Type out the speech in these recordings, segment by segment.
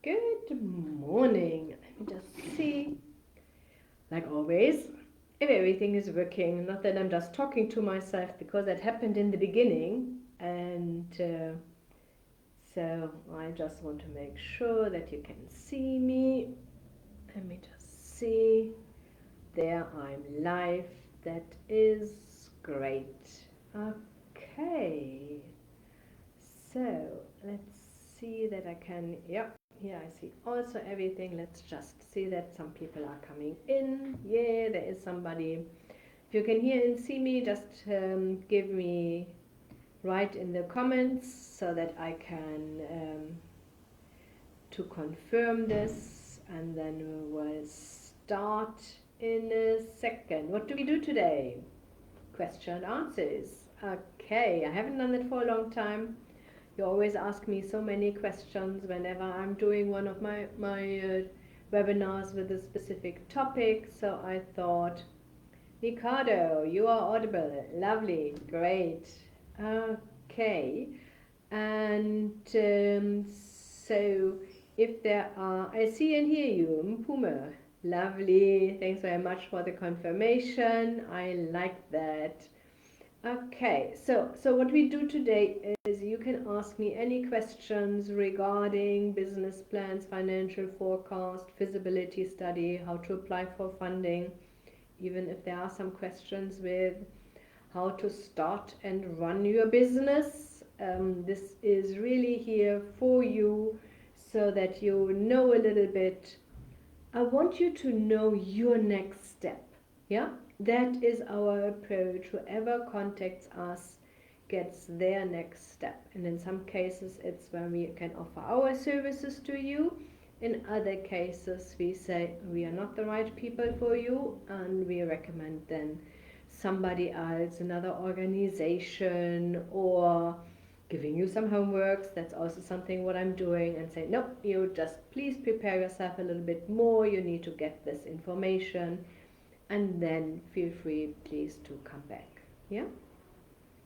Good morning. Let me just see, like always, if everything is working. Not that I'm just talking to myself because that happened in the beginning. And so I just want to make sure that you can see me. Let me just see. There I'm live. That is great. Okay. So let's see that I can, yep, here I see also everything. Let's just see that some people are coming in. Yeah, there is somebody. If you can hear and see me, just give me write in the comments so that I can to confirm this, and then we will start in a second. What do we do today? Question and answers. Okay, I haven't done it for a long time. You always ask me so many questions whenever I'm doing one of my webinars with a specific topic. So I thought, Ricardo, you are audible. Lovely, great. Okay, and so if there are, I see and hear you, Mpuma. Lovely. Thanks very much for the confirmation. I like that. Okay, so what we do today is you can ask me any questions regarding business plans, financial forecast, feasibility study, how to apply for funding, even if there are some questions with how to start and run your business. This is really here for you so that you know a little bit. I want you to know your next step. Yeah, that is our approach. Whoever contacts us gets their next step. And in some cases, it's when we can offer our services to you. In other cases, we say we are not the right people for you, and we recommend then somebody else, another organization, or giving you some homeworks. That's also something what I'm doing, and say, nope, you just please prepare yourself a little bit more. You need to get this information, and then feel free, please, to come back. Yeah?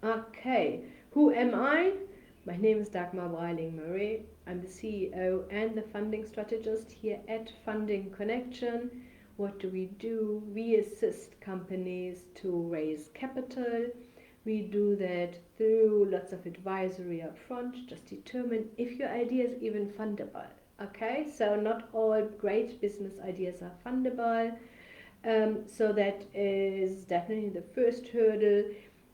Okay. Who am I? My name is Dagmar Breiling-Murray. I'm the CEO and the funding strategist here at Funding Connection. What do we do? We assist companies to raise capital. We do that through lots of advisory up front. Just determine if your idea is even fundable. Okay, so not all great business ideas are fundable. So that is definitely the first hurdle.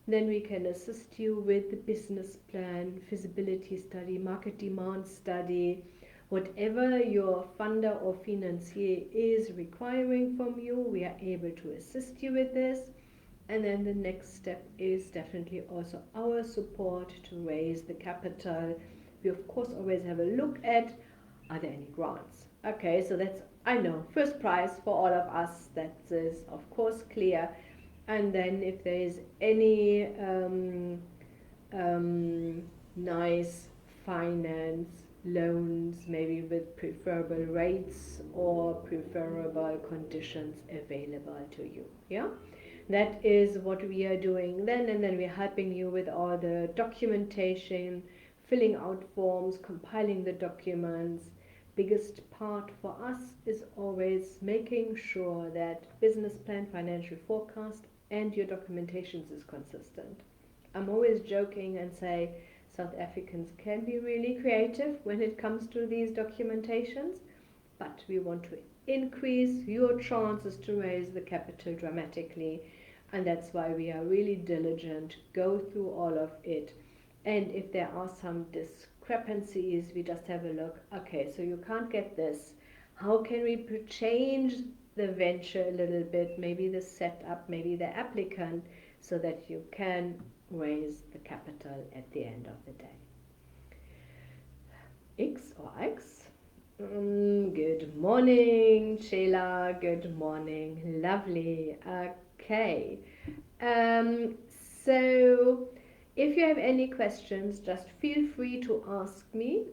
Then we can assist you with the business plan, feasibility study, market demand study, whatever your funder or financier is requiring from you, we are able to assist you with this. And then the next step is definitely also our support to raise the capital. We of course always have a look at, are there any grants? Okay, so that's, I know, first prize for all of us, that is of course clear. And then if there is any nice finance loans, maybe with preferable rates or preferable conditions available to you. Yeah, that is what we are doing then, and then we're helping you with all the documentation, filling out forms, compiling the documents. Biggest part for us is always making sure that business plan, financial forecast, and your documentations is consistent. I'm always joking and say South Africans can be really creative when it comes to these documentations, but we want to increase your chances to raise the capital dramatically, and that's why we are really diligent, go through all of it. And if there are some discrepancies, we just have a look. Okay, so you can't get this. How can we change the venture a little bit, maybe the setup, maybe the applicant, so that you can raise the capital at the end of the day? X or X? Good morning, Sheila. Good morning. Lovely. Okay. So if you have any questions, just feel free to ask me.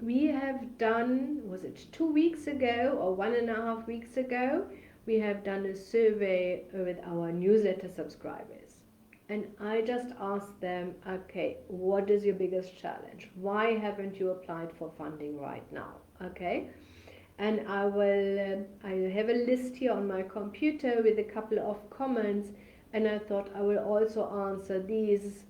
We have done, was it 2 weeks ago or 1.5 weeks ago, we have done a survey with our newsletter subscribers. and I just asked them, okay, what is your biggest challenge? Why haven't you applied for funding right now? Okay, and I have a list here on my computer with a couple of comments, and I thought I will also answer these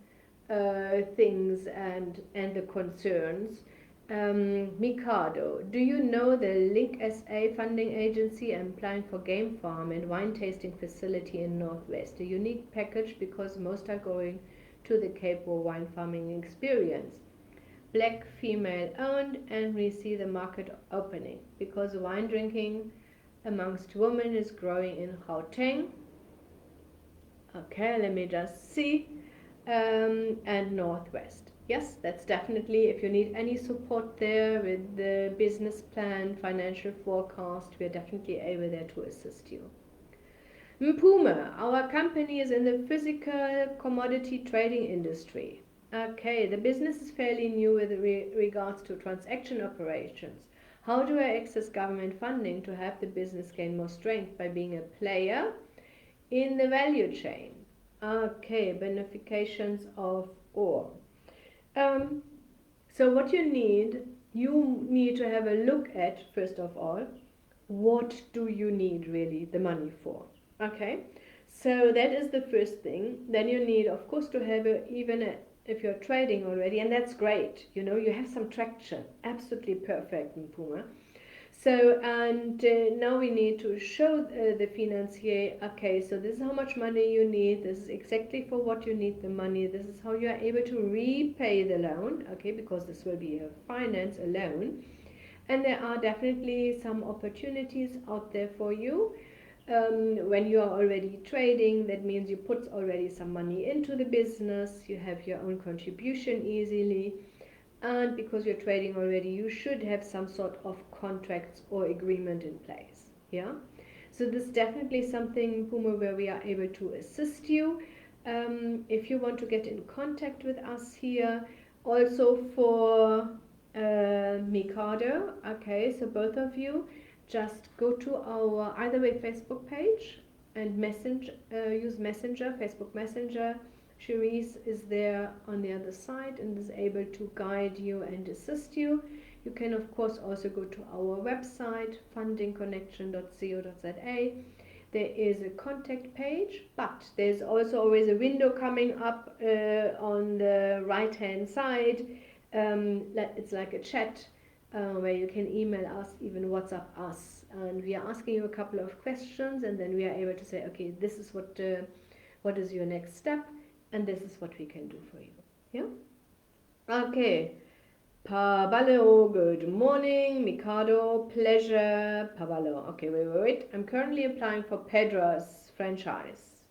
things and the concerns. Mikado, do you know the Link SA funding agency? I'm applying for game farm and wine tasting facility in Northwest. A unique package because most are going to the Cape for wine farming experience. Black, female owned, and we see the market opening because wine drinking amongst women is growing in Gauteng. Okay, let me just see. And Northwest. Yes, that's definitely, if you need any support there with the business plan, financial forecast, we are definitely able there to assist you. Mpuma, our company is in the physical commodity trading industry. Okay, the business is fairly new with regards to transaction operations. How do I access government funding to help the business gain more strength by being a player in the value chain? Okay, beneficiations of ore. Um, so what you need to have a look at, first of all, what do you need really the money for? Okay, so that is the first thing. Then you need, of course, to have if you're trading already, and that's great. You know, you have some traction. Absolutely perfect in Puma. So, and now we need to show the financier, okay, so this is how much money you need, this is exactly for what you need the money, this is how you are able to repay the loan, okay, because this will be a finance, a loan. And there are definitely some opportunities out there for you. When you are already trading, that means you put already some money into the business, you have your own contribution easily. And because you're trading already, you should have some sort of contracts or agreement in place. Yeah, so this is definitely something, Puma, where we are able to assist you. If you want to get in contact with us here, also for Mikado, okay, so both of you just go to our either way Facebook page and use Messenger, Facebook Messenger. Cherise is there on the other side and is able to guide you and assist you. You can of course also go to our website fundingconnection.co.za. There is a contact page, but there's also always a window coming up on the right hand side. It's like a chat where you can email us, even WhatsApp us, and we are asking you a couple of questions, and then we are able to say, okay, this is what is your next step, and this is what we can do for you. Yeah? Okay. Pabalo, good morning. Mikado, pleasure. Pabalo, okay, wait. I'm currently applying for Pedro's franchise.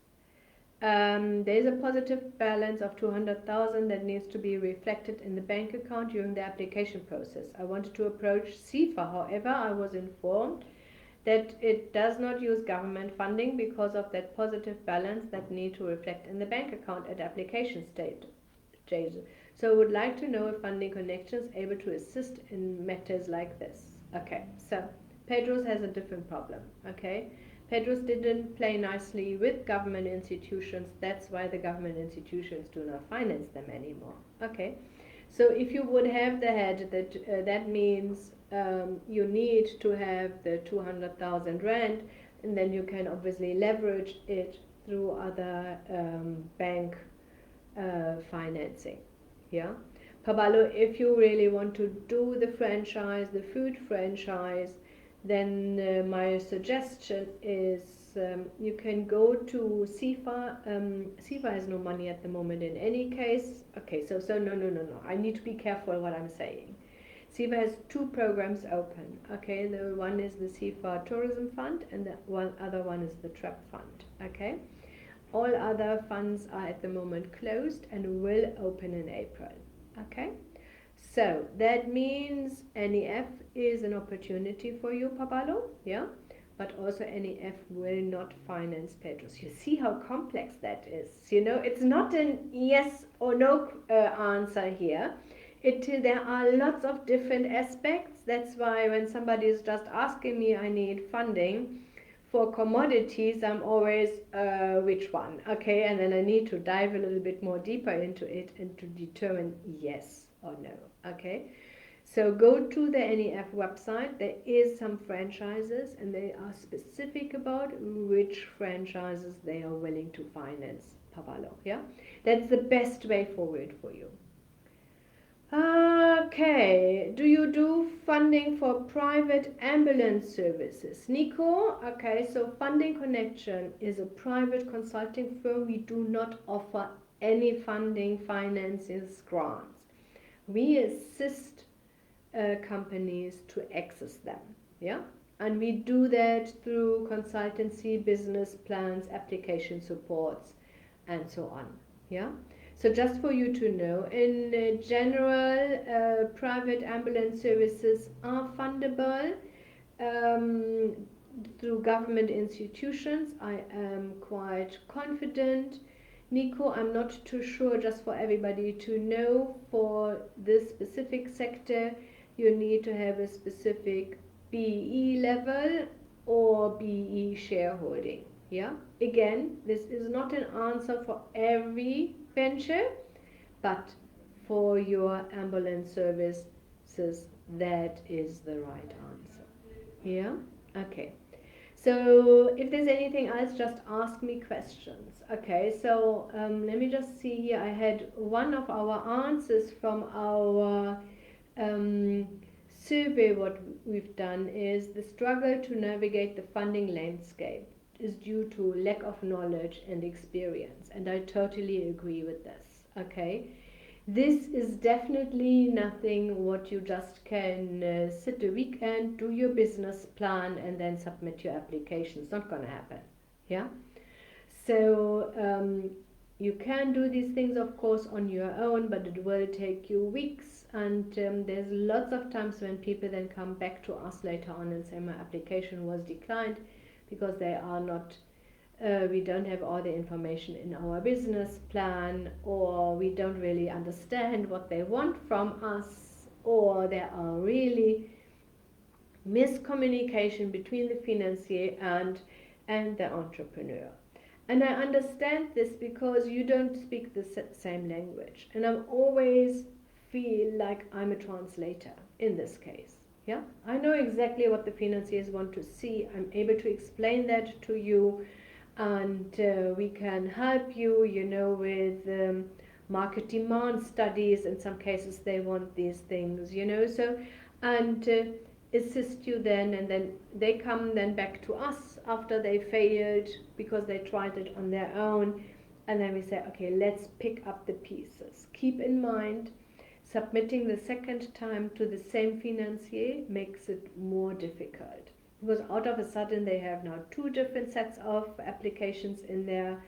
There is a positive balance of 200,000 that needs to be reflected in the bank account during the application process. I wanted to approach CIFA, however, I was informed that it does not use government funding because of that positive balance that need to reflect in the bank account at application stage. So I would like to know if Funding Connections is able to assist in matters like this. Okay, so Pedro's has a different problem. Okay, Pedro's didn't play nicely with government institutions. That's why the government institutions do not finance them anymore. Okay, so if you would have the head, that means you need to have the 200,000 rand, and then you can obviously leverage it through other bank financing. Yeah, Pabalo, if you really want to do the franchise, the food franchise, then my suggestion is you can go to CIFA. CIFA has no money at the moment in any case. Okay, so no. I need to be careful what I'm saying. CIFA has two programs open. Okay, the one is the CIFA Tourism Fund, and the other one is the TRAP Fund. Okay, all other funds are at the moment closed and will open in April. Okay, so that means NEF is an opportunity for you, Pabalo. Yeah, but also NEF will not finance Pedros. You see how complex that is. You know, it's not an yes or no answer here. There are lots of different aspects. That's why when somebody is just asking me, I need funding for commodities, I'm always, which one? Okay, and then I need to dive a little bit more deeper into it and to determine yes or no. Okay, so go to the NEF website. There is some franchises, and they are specific about which franchises they are willing to finance. Pavalo, yeah, that's the best way forward for you. Okay, do you do funding for private ambulance services? Nico, okay, so Funding Connection is a private consulting firm. We do not offer any funding, finances, grants. We assist companies to access them, yeah? And we do that through consultancy, business plans, application supports, and so on, yeah? So just for you to know, in general, private ambulance services are fundable um, through government institutions. I am quite confident. Nico, I'm not too sure, just for everybody to know, for this specific sector, you need to have a specific BE level or BE shareholding. Yeah, again, this is not an answer for every venture, but for your ambulance services, that is the right answer. Yeah, okay. So if there's anything else, just ask me questions. Okay, so let me just see here. I had one of our answers from our um, survey. What we've done is the struggle to navigate the funding landscape is due to lack of knowledge and experience, and I totally agree with this. Okay, this is definitely nothing what you just can sit a weekend, do your business plan, and then submit your application. It's not going to happen. Yeah. So you can do these things, of course, on your own, but it will take you weeks. And there's lots of times when people then come back to us later on and say my application was declined because they are not we don't have all the information in our business plan, or we don't really understand what they want from us, or there are really miscommunication between the financier and the entrepreneur. And I understand this because you don't speak the same language, and I always feel like I'm a translator in this case. Yeah, I know exactly what the financiers want to see. I'm able to explain that to you, and we can help you, with market demand studies. In some cases they want these things, so, and assist you then, and then they come then back to us after they failed because they tried it on their own, and then we say, okay, let's pick up the pieces. Keep in mind, submitting the second time to the same financier makes it more difficult, because out of a sudden they have now two different sets of applications in there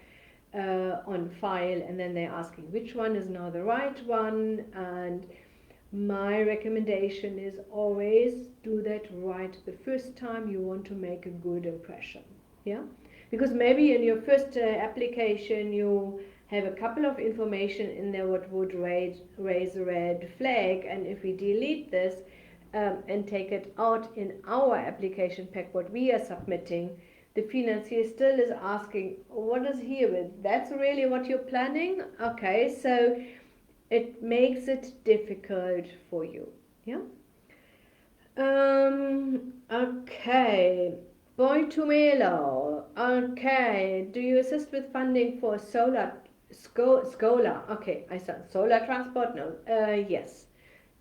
on file, and then they're asking which one is now the right one. And my recommendation is always do that right the first time. You want to make a good impression, yeah, because maybe in your first application you have a couple of information in there what would raise a red flag, and if we delete this and take it out in our application pack, what we are submitting, the financier still is asking, what is here with? That's really what you're planning? Okay, so it makes it difficult for you. Yeah. Okay. Boy to Melo. Okay. Do you assist with funding for Scholar? Okay, I said solar transport. No. Yes.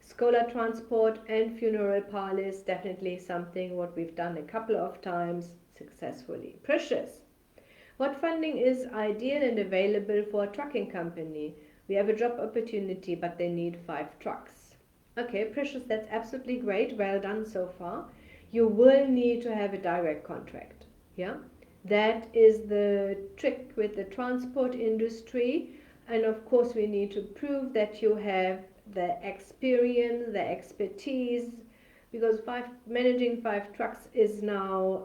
Scholar transport and funeral parlors, definitely something what we've done a couple of times successfully. Precious. What funding is ideal and available for a trucking company? We have a job opportunity, but they need 5 trucks. Okay, Precious, that's absolutely great. Well done so far. You will need to have a direct contract. Yeah, that is the trick with the transport industry. And of course, we need to prove that you have the experience, the expertise, because managing 5 trucks is now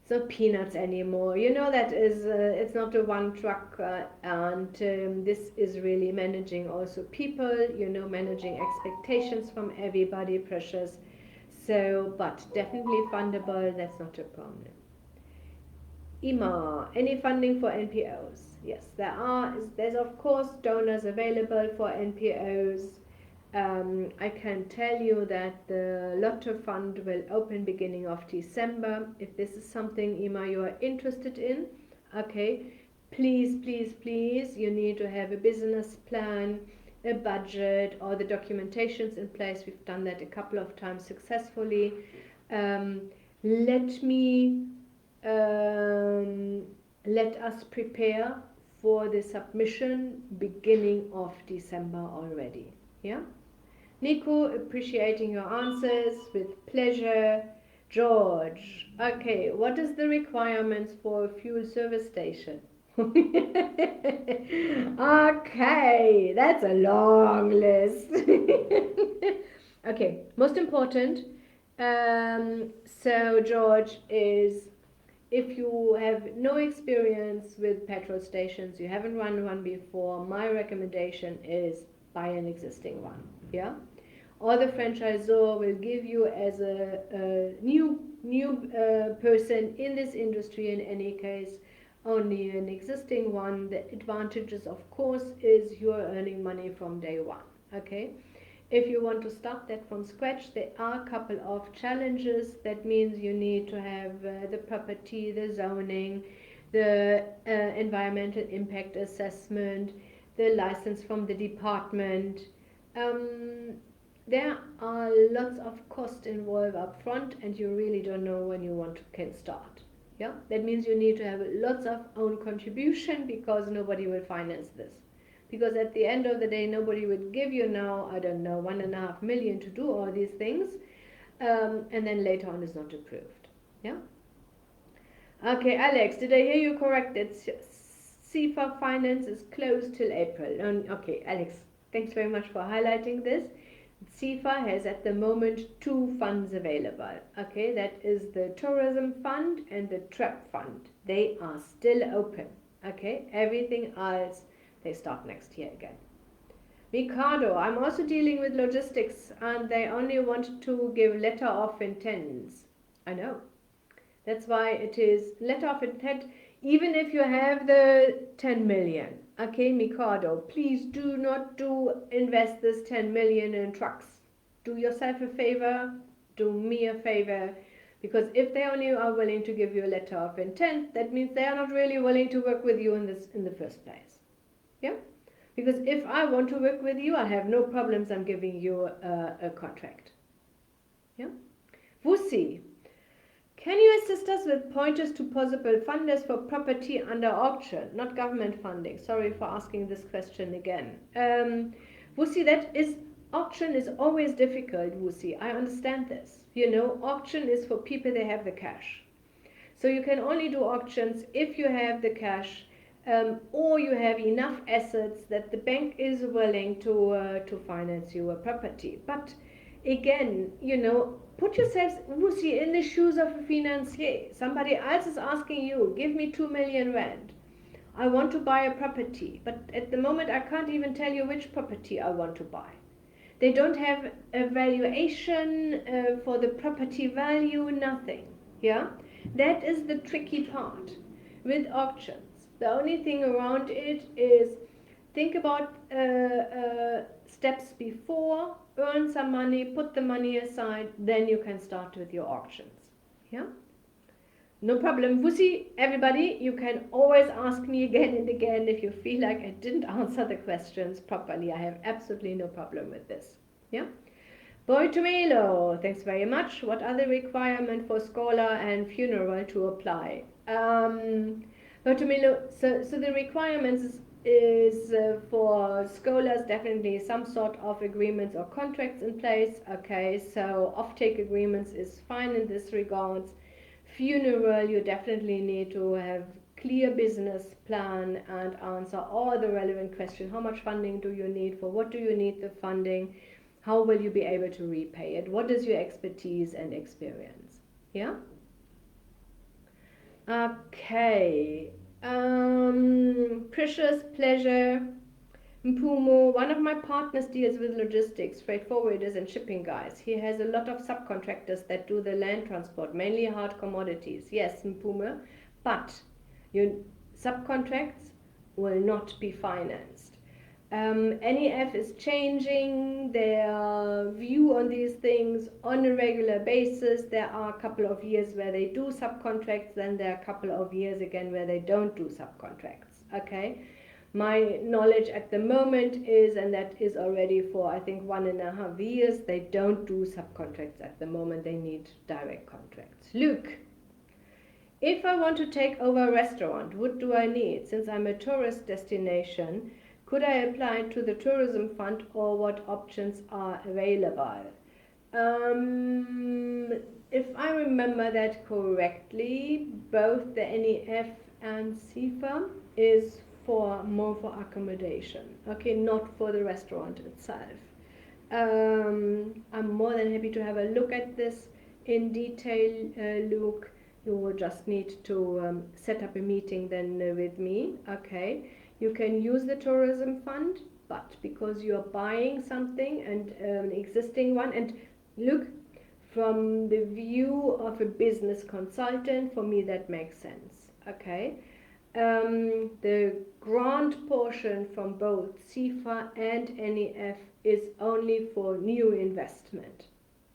it's not peanuts anymore. That is it's not a one truck, and this is really managing also people. Managing expectations from everybody, Precious. So, but definitely fundable, that's not a problem. IMA, any funding for NPOs? Yes, there's of course donors available for NPOs. I can tell you that the Lotto Fund will open beginning of December. If this is something, Ima, you are interested in, okay, please, please, please, you need to have a business plan, a budget, or the documentations in place. We've done that a couple of times successfully. Um, let me um, let us prepare for the submission beginning of December already. Yeah. Nico, appreciating your answers with pleasure. George, okay, what is the requirements for a fuel service station? Okay, that's a long list. Okay, most important. So George is, if you have no experience with petrol stations, you haven't run one before, my recommendation is buy an existing one. Yeah, or the franchisor will give you, as a new person in this industry, in any case, only an existing one. The advantages, of course, is you're earning money from day one. Okay, if you want to start that from scratch, there are a couple of challenges. That means you need to have the property, the zoning, the environmental impact assessment, the license from the department. Um, there are lots of costs involved up front, and you really don't know when you can start. Yeah, that means you need to have lots of own contribution, because nobody will finance this. Because at the end of the day, nobody would give you now, I don't know, 1.5 million to do all these things, and then later on is not approved. Yeah. Okay, Alex, did I hear you correct? That CFA finance is closed till April. Okay, Alex, thanks very much for highlighting this. CFA has at the moment two funds available. Okay, that is the tourism fund and the TREP fund. They are still open. Okay, everything else, they start next year again. Ricardo, I'm also dealing with logistics, and they only want to give letter of intents. I know. That's why it is letter of intent, even if you have the 10 million. Okay, Mikado, please do not invest this 10 million in trucks. Do yourself a favor, do me a favor, because if they only are willing to give you a letter of intent, that means they are not really willing to work with you in the first place. Yeah? Because if I want to work with you, I have no problems. I'm giving you a contract. Yeah? Wussi, can you assist us with pointers to possible funders for property under auction, not government funding? Sorry for asking this question again. Wussi, auction is always difficult, Wussi. I understand this. You know, auction is for people that have the cash. So you can only do auctions if you have the cash, or you have enough assets that the bank is willing to finance your property. But again, you know, put yourselves, Lucy, in the shoes of a financier. Somebody else is asking you, give me 2 million rand. I want to buy a property, but at the moment I can't even tell you which property I want to buy. They don't have a valuation for the property value, nothing. Yeah, that is the tricky part with auctions. The only thing around it is think about steps before, earn some money, put the money aside, then you can start with your auctions. Yeah? No problem. Wussi, everybody, you can always ask me again and again if you feel like I didn't answer the questions properly. I have absolutely no problem with this. Yeah? Boy Tomelo, thanks very much. What are the requirements for scholar and funeral to apply? Boy Tomelo, so the requirements is for scholars definitely some sort of agreements or contracts in place. Okay, so offtake agreements is fine in this regards. Funeral, you definitely need to have clear business plan and answer all the relevant questions. How much funding do you need? For what do you need the funding? How will you be able to repay it? What is your expertise and experience? Yeah? Okay. Precious pleasure. Mpumo, one of my partners deals with logistics, freight forwarders and shipping guys. He has a lot of subcontractors that do the land transport, mainly hard commodities. Yes, Mpumo, but your subcontracts will not be financed. NEF is changing their view on these things on a regular basis. There are a couple of years where they do subcontracts, then there are a couple of years again where they don't do subcontracts. Okay, my knowledge at the moment is, and that is already for I think 1.5 years, they don't do subcontracts at the moment. They need direct contracts. Luke, if I want to take over a restaurant, what do I need? Since I'm a tourist destination, could I apply to the tourism fund, or what options are available? If I remember that correctly, both the NEF and CFA is for more for accommodation, okay, not for the restaurant itself. I'm more than happy to have a look at this in detail, Luke. You will just need to set up a meeting then with me, okay? You can use the tourism fund, but because you're buying something and an existing one, and look, from the view of a business consultant, for me that makes sense, okay? The grant portion from both CFA and NEF is only for new investment,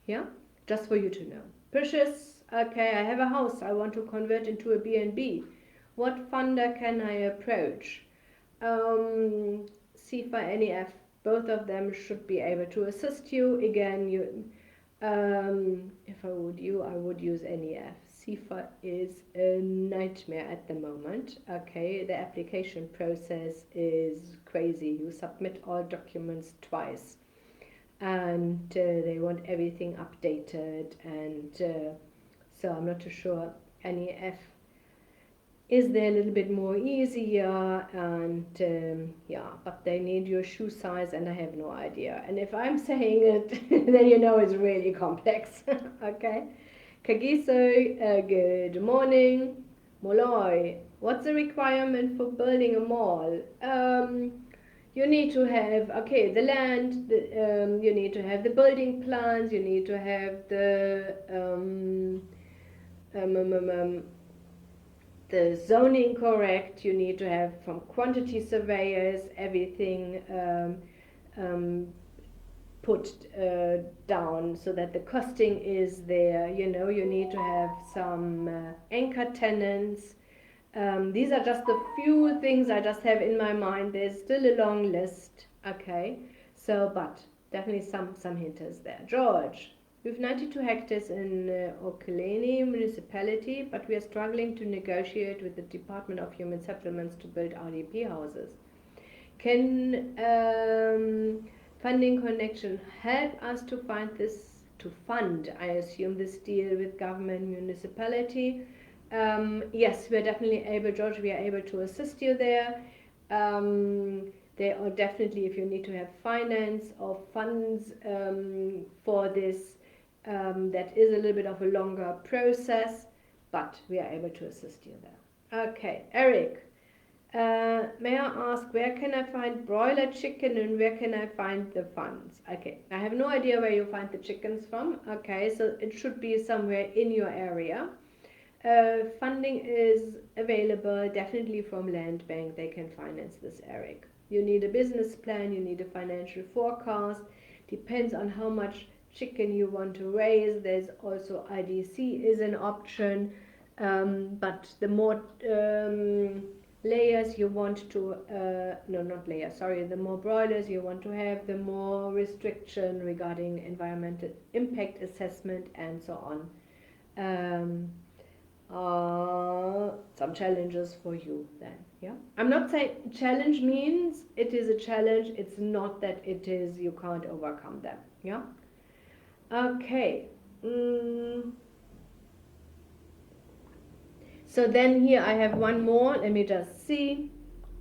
yeah? Just for you to know. Precious, okay, I have a house I want to convert into a B&B. What funder can I approach? CFA, NEF, both of them should be able to assist you. Again, if I would use NEF. CFA is a nightmare at the moment. Okay, the application process is crazy. You submit all documents twice, and they want everything updated, and so I'm not too sure. NEF is there a little bit more easier, and yeah, but they need your shoe size, and I have no idea. And if I'm saying it, then you know it's really complex. Okay, Kagiso, good morning. Molloy, what's the requirement for building a mall? You need to have, okay, the land, you need to have the building plans, you need to have the zoning correct, you need to have from quantity surveyors everything put down so that the costing is there. You know, you need to have some anchor tenants. These are just the few things I just have in my mind. There's still a long list, okay, so but definitely some hinters there. George, we have 92 hectares in Okoleni municipality, but we are struggling to negotiate with the Department of Human Settlements to build RDP houses. Can funding connection help us to fund, I assume, this deal with government municipality? Yes, we are definitely able, George, we are able to assist you there. They are definitely, if you need to have finance or funds for this, that is a little bit of a longer process, but we are able to assist you there. Okay, Eric, may I ask, where can I find broiler chicken and where can I find the funds? Okay, I have no idea where you find the chickens from. Okay, so it should be somewhere in your area. Funding is available definitely from Land Bank. They can finance this, Eric. You need a business plan, you need a financial forecast. Depends on how much chicken you want to raise. There's also IDC is an option, but the more layers you want to, no, not layers, sorry, the more broilers you want to have, the more restriction regarding environmental impact assessment and so on. Some challenges for you then, yeah. I'm not saying challenge means it is a challenge, it's not that it is you can't overcome them, yeah. Okay, so then here I have one more, let me just see.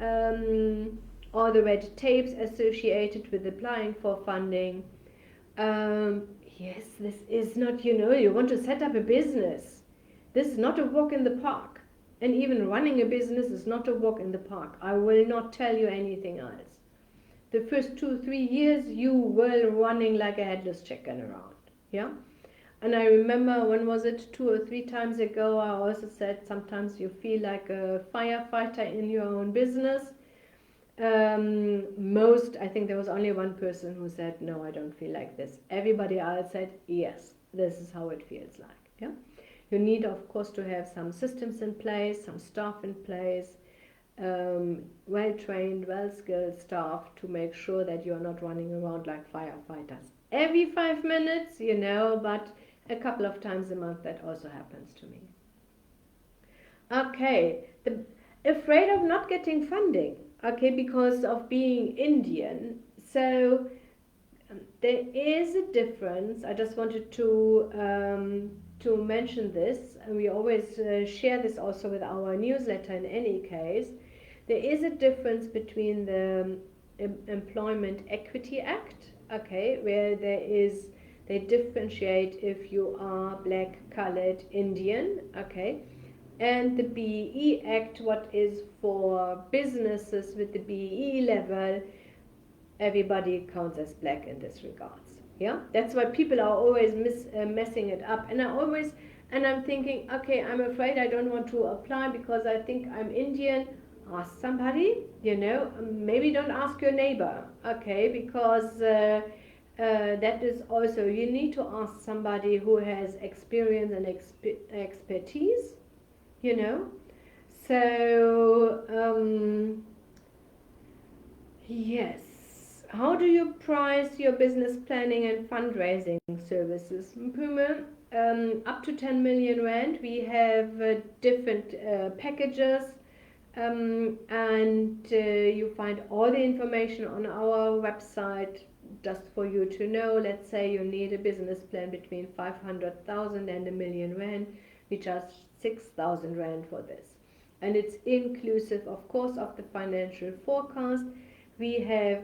All the red tapes associated with applying for funding. Yes, this is not, you know, you want to set up a business. This is not a walk in the park, and even running a business is not a walk in the park. I will not tell you anything else. the first 2 3 years you were running like a headless chicken around. Yeah. And I remember, when was it, 2 or 3 times ago, I also said sometimes you feel like a firefighter in your own business. I think there was only one person who said, no, I don't feel like this. Everybody else said, yes, this is how it feels like. Yeah. You need, of course, to have some systems in place, some staff in place, well-trained, well-skilled staff to make sure that you're not running around like firefighters every 5 minutes, but a couple of times a month that also happens to me. Okay, afraid of not getting funding, okay, because of being Indian. So there is a difference. I just wanted to mention this, and we always share this also with our newsletter in any case. There is a difference between the Employment Equity Act, okay, where they differentiate if you are black, colored, Indian, okay, and the BEE Act, what is for businesses with the BEE level. Everybody counts as black in this regards. Yeah, that's why people are always messing it up, and I'm thinking, okay, I'm afraid I don't want to apply because I think I'm Indian. Ask somebody, maybe don't ask your neighbor, okay, because that is also, you need to ask somebody who has experience and expertise, so yes. How do you price your business planning and fundraising services? Puma, up to 10 million rand. We have different packages, and you find all the information on our website. Just for you to know, let's say you need a business plan between 500,000 and a million rand. We charge 6,000 rand for this, and it's inclusive, of course, of the financial forecast. We have,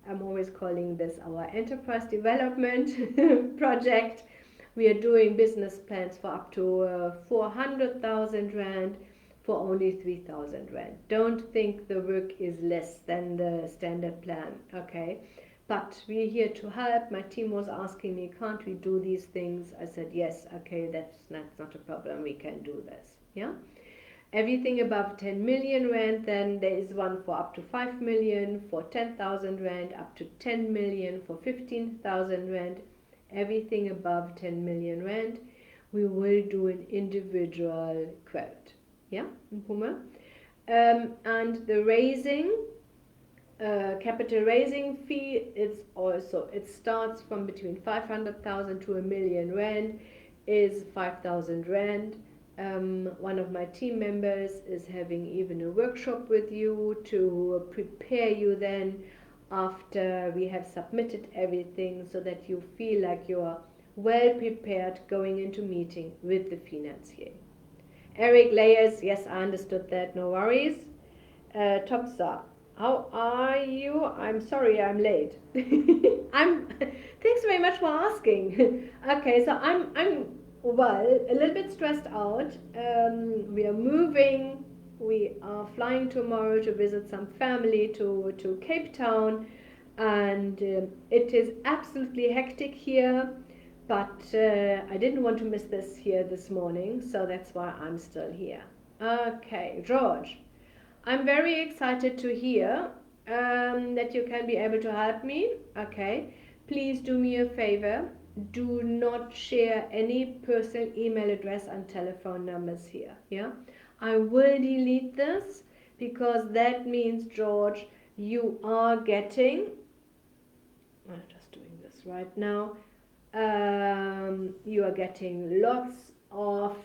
I'm always calling this our enterprise development project. We are doing business plans for up to 400,000 rand for only 3,000 rand. Don't think the work is less than the standard plan, okay? But we're here to help. My team was asking me, can't we do these things? I said, yes, okay, that's not a problem. We can do this, yeah? Everything above 10 million rand, then there is one for up to 5 million, for 10,000 rand, up to 10 million, for 15,000 rand. Everything above 10 million rand, we will do an individual quote. Yeah, Puma. And the capital raising fee, it starts from between 500,000 to a million rand, is 5,000 rand. One of my team members is having even a workshop with you to prepare you then after we have submitted everything, so that you feel like you are well prepared going into meeting with the financier. Eric Layers, yes, I understood that, no worries. Topsa, how are you? I'm sorry I'm late. Thanks very much for asking. Okay, so I'm well, a little bit stressed out. We are moving. We are flying tomorrow to visit some family to Cape Town, and it is absolutely hectic here. But I didn't want to miss this here this morning, so that's why I'm still here. Okay, George, I'm very excited to hear that you can be able to help me. Okay, please do me a favor. Do not share any personal email address and telephone numbers here. Yeah, I will delete this, because that means, George, you are getting, I'm just doing this right now, you are getting lots of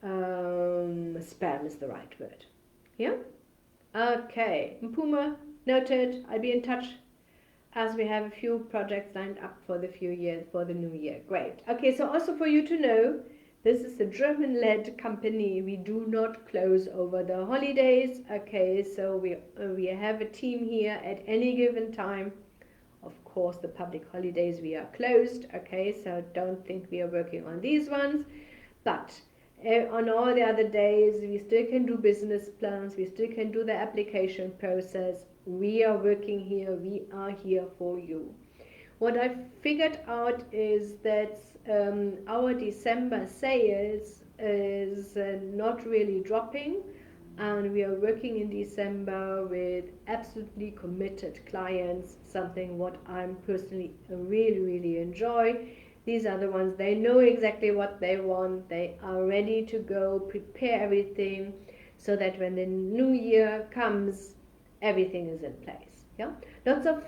spam is the right word. Yeah. Okay, Mpuma, noted. I'll be in touch, as we have a few projects lined up for the new year. Great. Okay, so also for you to know, this is a German-led company. We do not close over the holidays. Okay, so we have a team here at any given time. Of course, the public holidays we are closed. Okay, so don't think we are working on these ones. But on all the other days, we still can do business plans, we still can do the application process. We are working here, we are here for you. What I figured out is that our December sales is not really dropping, and we are working in December with absolutely committed clients, something what I'm personally really enjoy. These are the ones, they know exactly what they want, they are ready to go, prepare everything so that when the new year comes, everything is in place. Yeah, lots of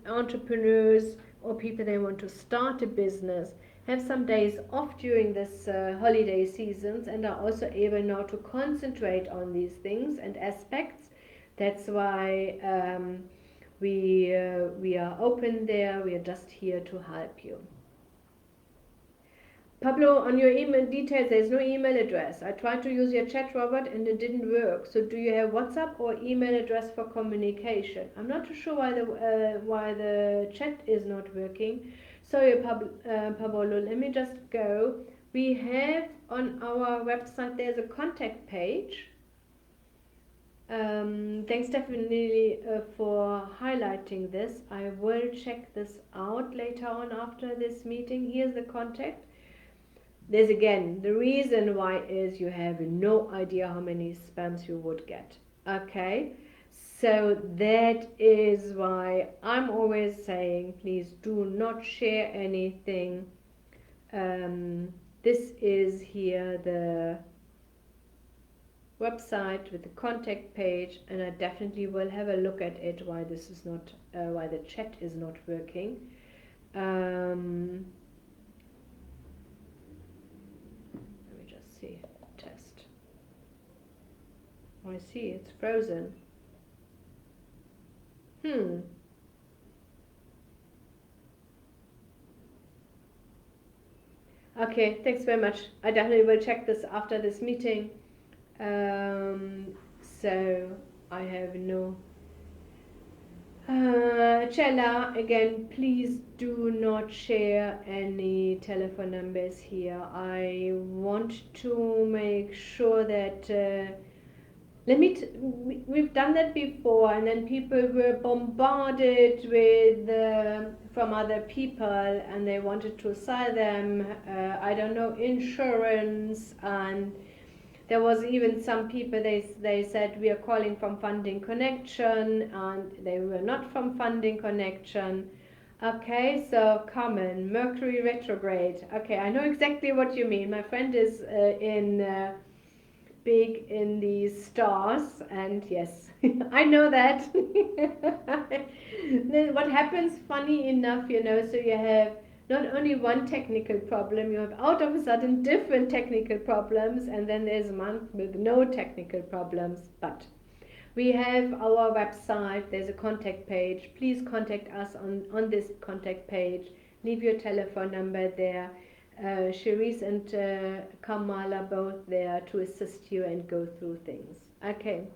entrepreneurs or people they want to start a business have some days off during this holiday seasons and are also able now to concentrate on these things and aspects. That's why we are open there. We are just here to help you. Pablo, on your email details, there's no email address. I tried to use your chat, Robert, and it didn't work. So do you have WhatsApp or email address for communication? I'm not too sure why the chat is not working. Sorry, Pablo, let me just go. We have on our website, there's a contact page. Thanks definitely for highlighting this. I will check this out later on after this meeting. Here's the contact. There's again, the reason why is you have no idea how many spams you would get. Okay, so that is why I'm always saying, please do not share anything. This is here the website with the contact page, and I definitely will have a look at it why this is not why the chat is not working. Test. Oh, I see, it's frozen. Okay, thanks very much. I definitely will check this after this meeting. So I have no Cella, again, please do not share any telephone numbers here. I want to make sure that we've done that before, and then people were bombarded with from other people, and they wanted to sell them I don't know, insurance, and there was even some people, they said we are calling from Funding Connection, and they were not from Funding Connection. Okay, so common, Mercury retrograde. Okay, I know exactly what you mean. My friend is big in the stars, and yes, I know that. Then what happens, funny enough, so you have not only one technical problem, you have out of a sudden different technical problems, and then there's a month with no technical problems. But we have our website, there's a contact page. Please contact us on this contact page. Leave your telephone number there. Cherise and Kamal are both there to assist you and go through things. Okay.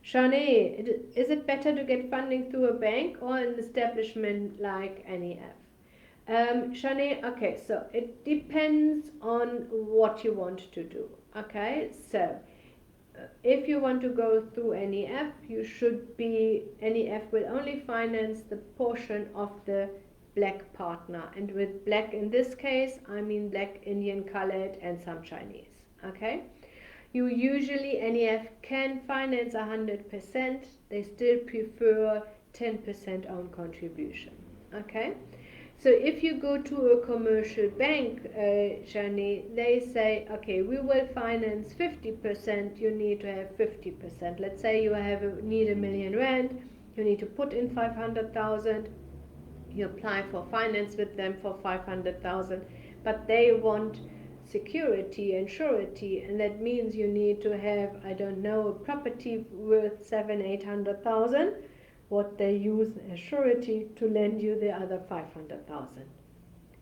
Shanae, is it better to get funding through a bank or an establishment like NEF? Shanae, okay, so it depends on what you want to do. Okay, so if you want to go through NEF, NEF will only finance the portion of the black partner, and with black in this case I mean black, Indian colored, and some Chinese. Okay, you usually, NEF can finance 100%, they still prefer 10% own contribution. Okay, so if you go to a commercial bank, Shani, they say, okay, we will finance 50%, you need to have 50%. Let's say you need R1 million, you need to put in 500,000, you apply for finance with them for 500,000, but they want security and surety, and that means you need to have, I don't know, a property worth 700,000-800,000, what they use as surety to lend you the other 500,000.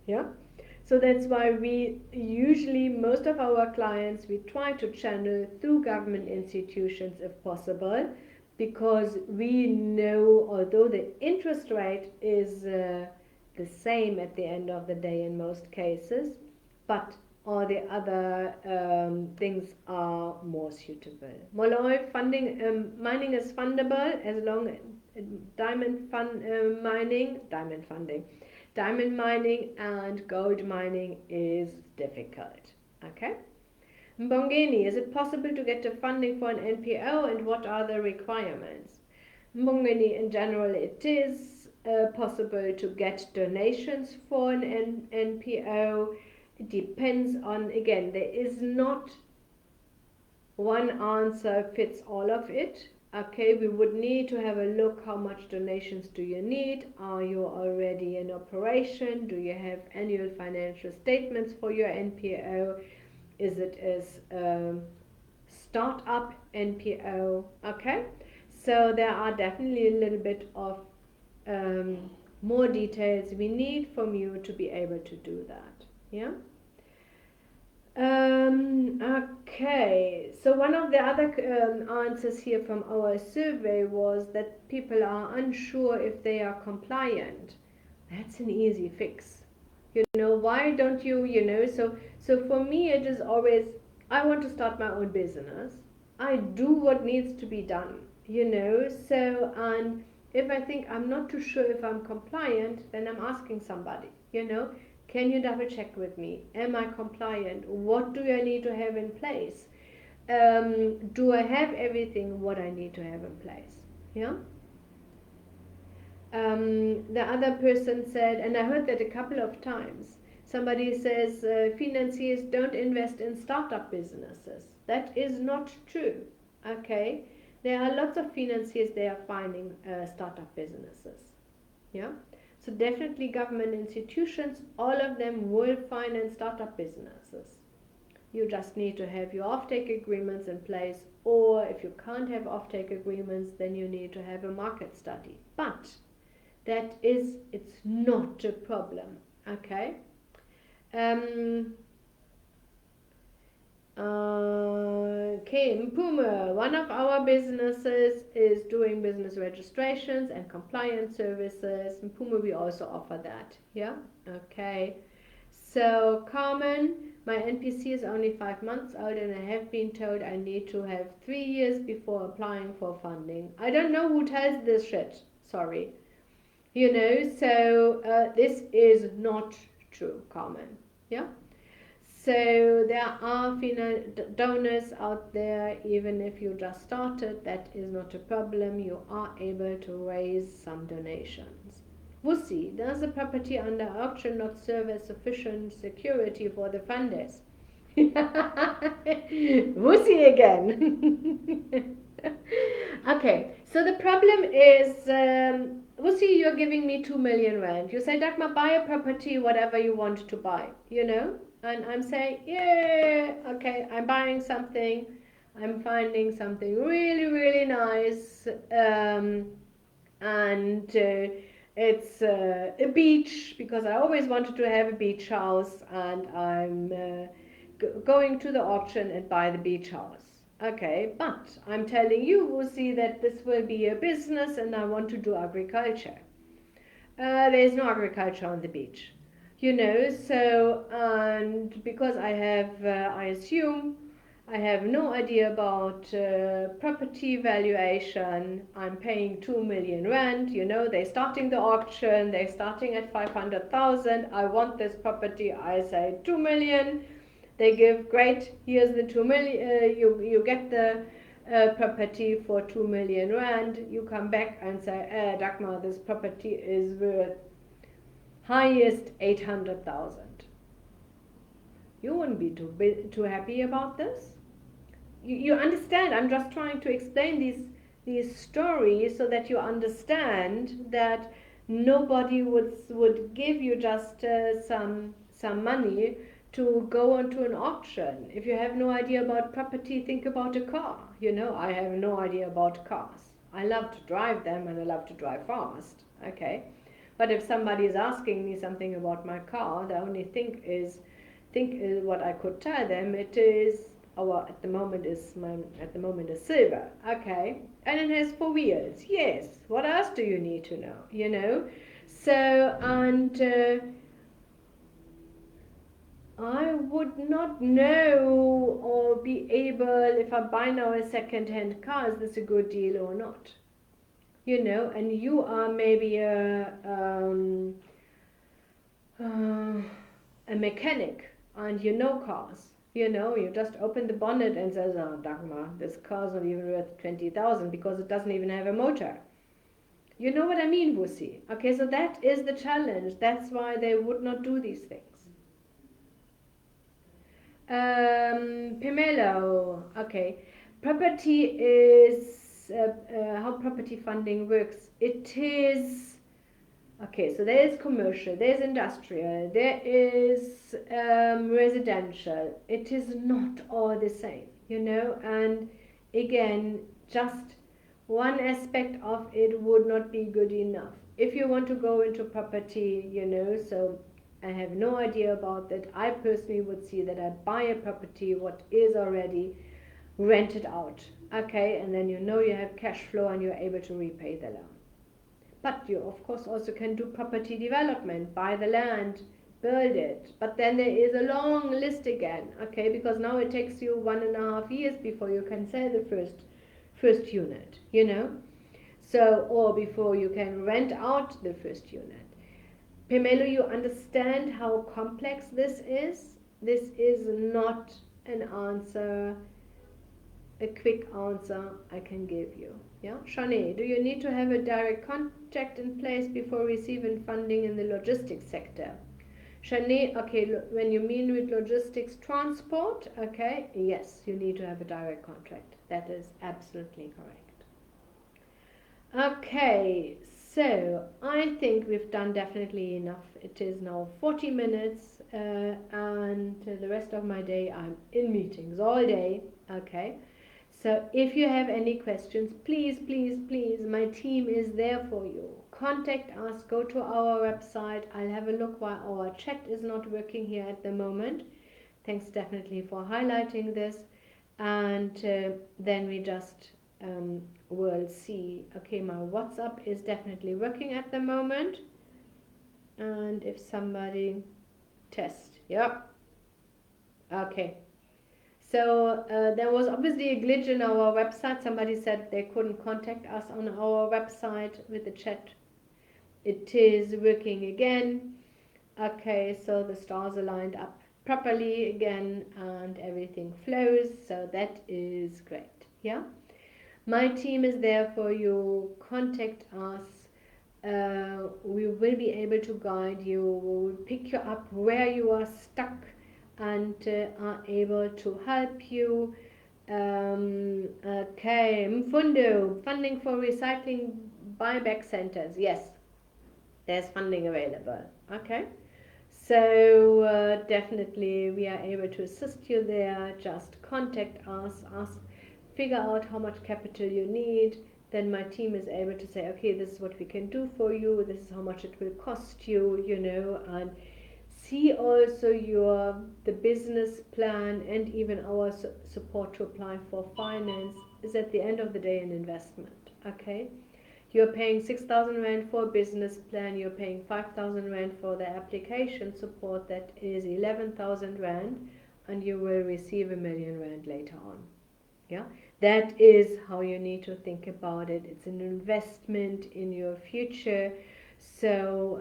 Yeah, so that's why we usually, most of our clients, we try to channel through government institutions if possible, because we know, although the interest rate is the same at the end of the day in most cases, but or the other things are more suitable. Molloy funding, mining is fundable as long as diamond mining and gold mining is difficult. Okay. Mbongeni, is it possible to get the funding for an NPO and what are the requirements? Mbongeni, in general, it is possible to get donations for an NPO. It depends on, again, there is not one answer fits all of it. Okay, we would need to have a look, how much donations do you need? Are you already in operation? Do you have annual financial statements for your NPO? Is it a startup NPO? Okay, so there are definitely a little bit of more details we need from you to be able to do that. Yeah. Okay, so one of the other answers here from our survey was that people are unsure if they are compliant. That's an easy fix. Why don't you, so for me it is always, I want to start my own business. I do what needs to be done, so, and if I think I'm not too sure if I'm compliant, then I'm asking somebody. Can you double check with me? Am I compliant? What do I need to have in place? Do I have everything what I need to have in place? Yeah. The other person said, and I heard that a couple of times, somebody says financiers don't invest in startup businesses. That is not true. Okay. There are lots of financiers, they are finding startup businesses. Yeah. So definitely government institutions, all of them will finance startup businesses. You just need to have your offtake agreements in place, or if you can't have offtake agreements, then you need to have a market study. But it's not a problem. Okay. Kim Puma, one of our businesses is doing business registrations and compliance services. In Puma, we also offer that. Yeah. Okay. So Carmen, my NPC is only 5 months old, and I have been told I need to have 3 years before applying for funding. I don't know who tells this shit. Sorry. So this is not true, Carmen. Yeah. So there are donors out there, even if you just started, that is not a problem. You are able to raise some donations. Wussi, does the property under auction not serve as sufficient security for the funders? Wussi again. Okay, so the problem is, Wussi, you're giving me 2 million rand. You say, Dagmar, buy a property, whatever you want to buy. And I'm saying, yeah, okay, I'm buying something. I'm finding something really, really nice. And it's a beach, because I always wanted to have a beach house. And I'm going to the auction and buy the beach house. Okay, but I'm telling you, Wusi, that this will be a business and I want to do agriculture. There's no agriculture on the beach. So, and because I have, I assume, I have no idea about property valuation. I'm paying 2 million rand. They're starting the auction. They're starting at 500,000. I want this property. I say 2 million. They give, great, here's the 2 million. You get the property for 2 million rand. You come back and say, Dagmar, this property is worth highest 800,000. You wouldn't be too happy about this. You understand? I'm just trying to explain these stories so that you understand that nobody would give you just some money to go onto an auction. If you have no idea about property, think about a car. I have no idea about cars. I love to drive them and I love to drive fast. Okay. But if somebody is asking me something about my car, the only thing is what I could tell them. It is at the moment is silver. Okay, and it has 4 wheels. Yes. What else do you need to know? So, and I would not know or be able, if I buy now a second-hand car, is this a good deal or not? And you are maybe uh, a mechanic and you know cars. You just open the bonnet and says, "Oh, Dagmar, this car's not even worth 20,000 because it doesn't even have a motor." You know what I mean, Wussy? Okay, so that is the challenge. That's why they would not do these things. Pimelo, okay. Property is how property funding works. It is okay. So there is commercial, there is industrial, there is residential. It is not all the same, And again, just one aspect of it would not be good enough. If you want to go into property, so I have no idea about that. I personally would see that I buy a property what is already rented out. Okay, and then you have cash flow and you're able to repay the loan. But you of course also can do property development, buy the land, build it. But then there is a long list again, okay, because now it takes you 1.5 years before you can sell the first unit. So, or before you can rent out the first unit. Pamelo, you understand how complex this is? This is not an answer, a quick answer I can give you. Yeah, Shani, do you need to have a direct contact in place before receiving funding in the logistics sector? Shani, okay, when you mean with logistics transport, okay, yes, you need to have a direct contract. That is absolutely correct. Okay, so I think we've done definitely enough. It is now 40 minutes, and the rest of my day I'm in meetings all day. Okay, so if you have any questions, please, please, please, my team is there for you. Contact us, go to our website. I'll have a look why our chat is not working here at the moment. Thanks definitely for highlighting this. And then we just will see. Okay, my WhatsApp is definitely working at the moment. And if somebody test, yep. Okay. So there was obviously a glitch in our website. Somebody said they couldn't contact us on our website with the chat. It is working again. Okay, so the stars are lined up properly again and everything flows. So that is great. Yeah. My team is there for you. Contact us. We will be able to guide you. We will pick you up where you are stuck and are able to help you. Okay, Mfundo, funding for recycling buyback centers. Yes, there's funding available. Okay, so definitely we are able to assist you there. Just contact us, figure out how much capital you need. Then my team is able to say, okay, this is what we can do for you. This is how much it will cost you, and see also the business plan and even our support to apply for finance is at the end of the day an investment. Okay, you're paying 6,000 rand for a business plan, you're paying 5,000 rand for the application support, that is 11,000 rand, and you will receive 1,000,000 rand later on. Yeah, that is how you need to think about it. It's an investment in your future. So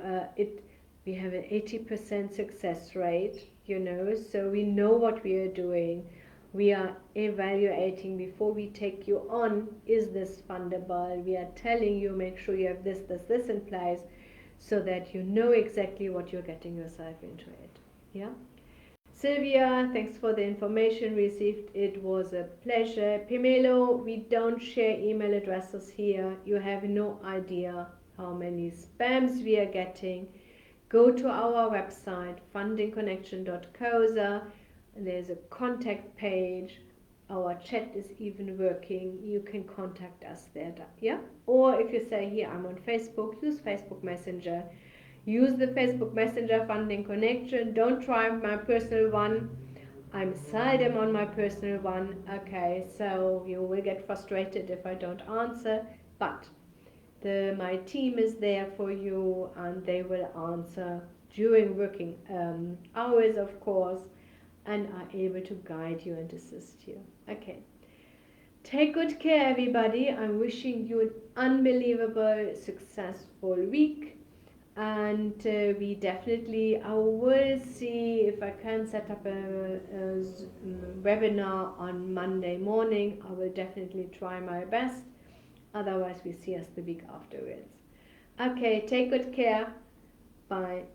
we have an 80% success rate, so we know what we are doing. We are evaluating before we take you on. Is this fundable? We are telling you, make sure you have this in place so that you know exactly what you're getting yourself into it. Yeah. Sylvia, thanks for the information received. It was a pleasure. Pimelo, we don't share email addresses here. You have no idea how many spams we are getting. Go to our website, fundingconnection.coza. There's a contact page. Our chat is even working. You can contact us there. Yeah? Or if you say, here, I'm on Facebook, use Facebook Messenger. Use the Facebook Messenger Funding Connection. Don't try my personal one. I'm seldom on my personal one. Okay, so you will get frustrated if I don't answer. But my team is there for you and they will answer during working hours, of course, and are able to guide you and assist you. Okay. Take good care, everybody. I'm wishing you an unbelievable, successful week. And we definitely, I will see if I can set up a webinar on Monday morning. I will definitely try my best. Otherwise, we see us the week afterwards. Okay, take good care. Bye.